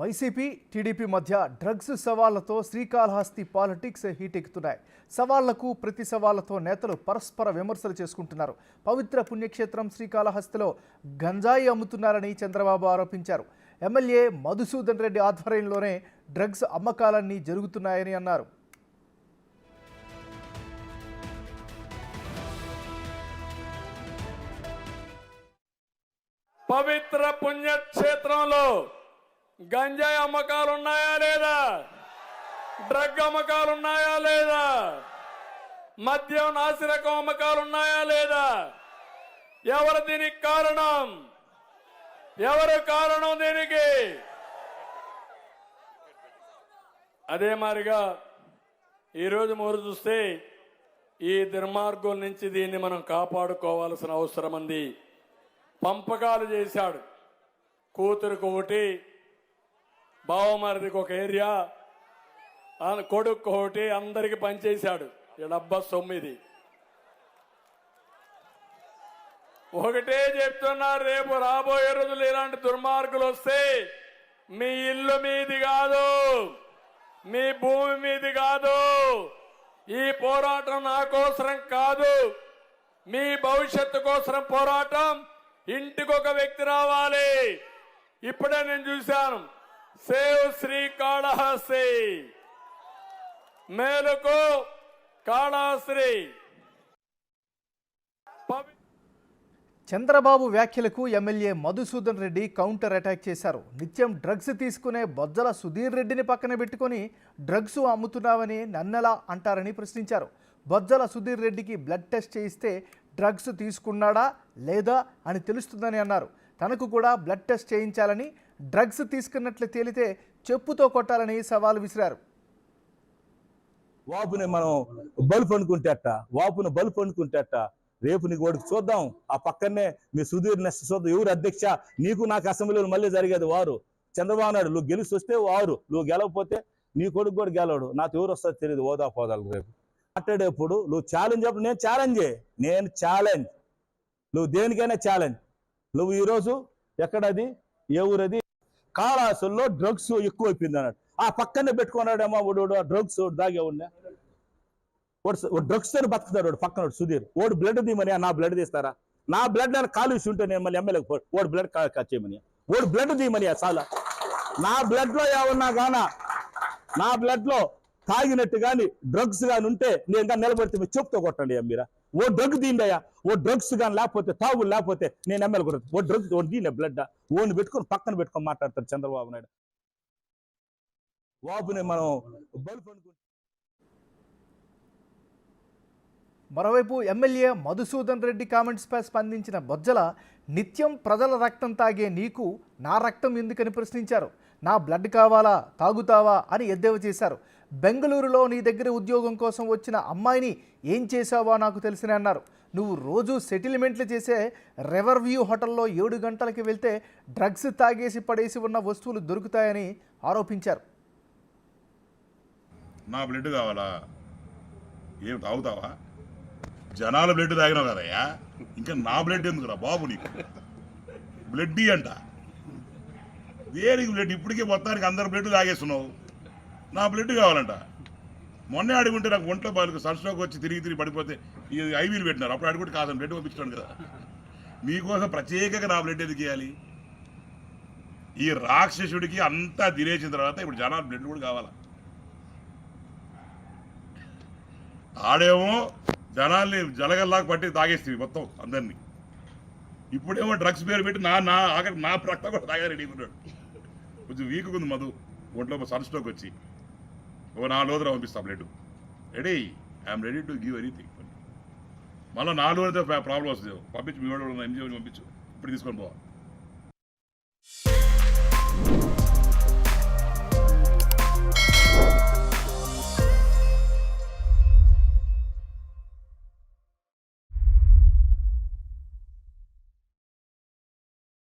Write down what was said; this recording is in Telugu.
వైసీపీ టీడీపీ మధ్య డ్రగ్స్ సవాళ్లతో శ్రీకాళహస్తి పాలిటిక్స్ హీటెక్కుతున్నాయి. సవాళ్లకు ప్రతి సవాళ్లతో నేతలు పరస్పర విమర్శలు చేసుకుంటున్నారు. పవిత్ర పుణ్యక్షేత్రం శ్రీకాళహస్తిలో గంజాయి అమ్ముతున్నారని చంద్రబాబు ఆరోపించారు. ఎమ్మెల్యే మధుసూదన్ రెడ్డి ఆధ్వర్యంలోనే డ్రగ్స్ అమ్మకాలన్నీ జరుగుతున్నాయని అన్నారు. పవిత్ర పుణ్యక్షేత్రంలో గంజాయి అమ్మకాలు ఉన్నాయా లేదా? డ్రగ్ అమ్మకాలు ఉన్నాయా లేదా? మద్యం నాసిరకం అమ్మకాలు ఉన్నాయా లేదా? ఎవరు దీనికి కారణం? ఎవరు కారణం దీనికి? అదే మారిగా ఈరోజు మొరు చూస్తే ఈ దుర్మార్గుల నుంచి దీన్ని మనం కాపాడుకోవాల్సిన అవసరం ఉంది. పంపకాలు చేశాడు. కూతురుకు ఒకటి, బావమరిదికి ఒక ఏరియా, కొడుకు ఒకటి, అందరికి పనిచేశాడు. డబ్బా 9. ఒకటే చెప్తున్నారు, రేపు రాబోయే రోజులు ఇలాంటి దుర్మార్గులు వస్తే మీ ఇల్లు మీది కాదు, మీ భూమి మీది కాదు. ఈ పోరాటం నా కోసరం కాదు, మీ భవిష్యత్తు కోసరం పోరాటం. ఇంటికి ఒక వ్యక్తి రావాలి. ఇప్పుడే నేను చూశాను, సేవ్ శ్రీకాళహస్తి, మేలుకు కాళహస్తి. చంద్రబాబు వ్యాఖ్యలకు MLA Madhusudan Reddy counter attack చేశారు. నిత్యం డ్రగ్స్ తీసుకునే బొజ్జల సుధీర్ రెడ్డిని పక్కన పెట్టుకొని డ్రగ్స్ అమ్ముతున్నావని నన్నెలా అంటారని ప్రశ్నించారు. బొజ్జల సుధీర్ రెడ్డికి బ్లడ్ టెస్ట్ చేయిస్తే డ్రగ్స్ తీసుకున్నాడా లేదా అని తెలుస్తుందని అన్నారు. తనకు కూడా బ్లడ్ టెస్ట్ చేయించాలని, డ్రగ్స్ తీసుకున్నట్లు తేలితే చెప్పుతో కొట్టాలని సవాల్ విసిరారు. వాపుని మనం బల్బు అనుకుంటేట, వాపును బల్బు అనుకుంటేట. రేపు నీకు వాడికి చూద్దాం. ఆ పక్కనే మీ సుధీర్ నెక్స్ట్ చూద్దాం. ఎవరు అధ్యక్ష? నీకు నాకు అసెంబ్లీలో మళ్ళీ జరిగేది వారు. చంద్రబాబు నాయుడు నువ్వు గెలిచి వస్తే వారు, నువ్వు గెలవకపోతే నీ కొడుకు కూడా గెలవడు. నాకు ఎవరు వస్తుందో తెలియదు. హోదా పోదాలు రేపు మాట్లాడేప్పుడు నువ్వు ఛాలెంజ్ అప్పుడు నేను ఛాలెంజ్. నువ్వు దేనికైనా ఛాలెంజ్. నువ్వు ఈరోజు ఎక్కడది, ఏ ఊరది? కాళహస్తిలో డ్రగ్స్ ఎక్కువ అయిపోయింది అన్నాడు. ఆ పక్కనే పెట్టుకున్నాడేమో వాడు డ్రగ్స్ దాగే ఉన్నా. వాడు డ్రగ్స్ తో బతుకుతాడు. వాడు పక్కన సుధీర్. వాడు బ్లడ్ తీయమని, నా బ్లడ్ తీస్తారా? నా బ్లడ్ నేను కాలు ఇచ్చి ఉంటే నేను మళ్ళీ ఎమ్మెల్యేకి వాడు బ్లడ్ చేయమని, వాడు బ్లడ్ తీయమని చాలా. నా బ్లడ్ లో ఏమన్నా గానా, నా బ్లడ్ లో తాగినట్టు కానీ డ్రగ్స్ కానీ ఉంటే నేను నిలబడితే చెప్తూ కొట్టండి. మీరా ఓ డ్రగ్ తీయండియా. ఓ డ్రగ్స్ కానీ లేకపోతే, తాగులు లేకపోతే నేను ఎమ్మెల్యే కొడతాను. ఓ డ్రగ్స్ ఓ దీనే బ్లడ్ ఓని పెట్టుకొని పక్కన పెట్టుకొని మాట్లాడతారు చంద్రబాబు నాయుడు. వాపుని మనం బల్బు అనుకుంటే. మరోవైపు ఎమ్మెల్యే మధుసూదన్ రెడ్డి కామెంట్స్పై స్పందించిన బొజ్జల, నిత్యం ప్రజల రక్తం తాగే నీకు నా రక్తం ఎందుకని ప్రశ్నించారు. నా బ్లడ్ కావాలా, తాగుతావా అని ఎద్దేవా చేశారు. బెంగళూరులో నీ దగ్గర ఉద్యోగం కోసం వచ్చిన అమ్మాయిని ఏం చేశావో నాకు తెలిసినే అన్నారు. నువ్వు రోజు సెటిల్మెంట్లు చేసే రివర్ వ్యూ హోటల్లో 7 గంటలకి వెళ్తే డ్రగ్స్ తాగేసి పడేసి ఉన్న వస్తువులు దొరుకుతాయని ఆరోపించారు. నా బ్లడ్ కావాలా? ఏం తాగుతావా? జనాల బ్లడ్ తాగినావు కదయ్యా, ఇంకా నా బ్లడ్ ఎందుకురా బాబు? నీకు బ్లడ్ అంట. దేనికి బ్లడ్? ఇప్పటికే మొత్తానికి అందరు బ్లడ్ తాగేస్తున్నావు. నా బ్లడ్ కావాలంట. మొన్నే అడుగుంటే నాకు ఒంట్లో బాగా సన్స్ట్రోక్ వచ్చి తిరిగి పడిపోతే ఈ ఐవీలు పెట్టినారు. అప్పుడు అడుగుంటే కాదని బ్లడ్ పంపించాను కదా. మీకోసం ప్రత్యేకంగా నా బ్లడ్ ఎందుకు ఇవ్వాలి? ఈ రాక్షసుడికి అంతా తినేసిన తర్వాత ఇప్పుడు జనాల బ్లడ్ కూడా కావాలా? ఆడేమో జనాల్ని జలగల్లాగా పట్టి తాగేస్తుంది మొత్తం అందరినీ. ఇప్పుడేమో డ్రగ్స్ పేరు పెట్టి ఆఖరి నా రక్తం కూడా తాగా రెడీ ఉన్నాడు. కొంచెం వీక్ ఉంది మధు, ఒంట్లో సన్స్ట్రోక్ వచ్చి. ఓ 4 రోజులు పంపిస్తా blood. Ready, I'm ready to give anything. మళ్ళీ 4 రోజులతో ప్రాబ్లం వస్తుంది. పంపించు, మీ వాడు ఎంజీ పంపించు, ఇప్పుడు తీసుకొని పోవాలి.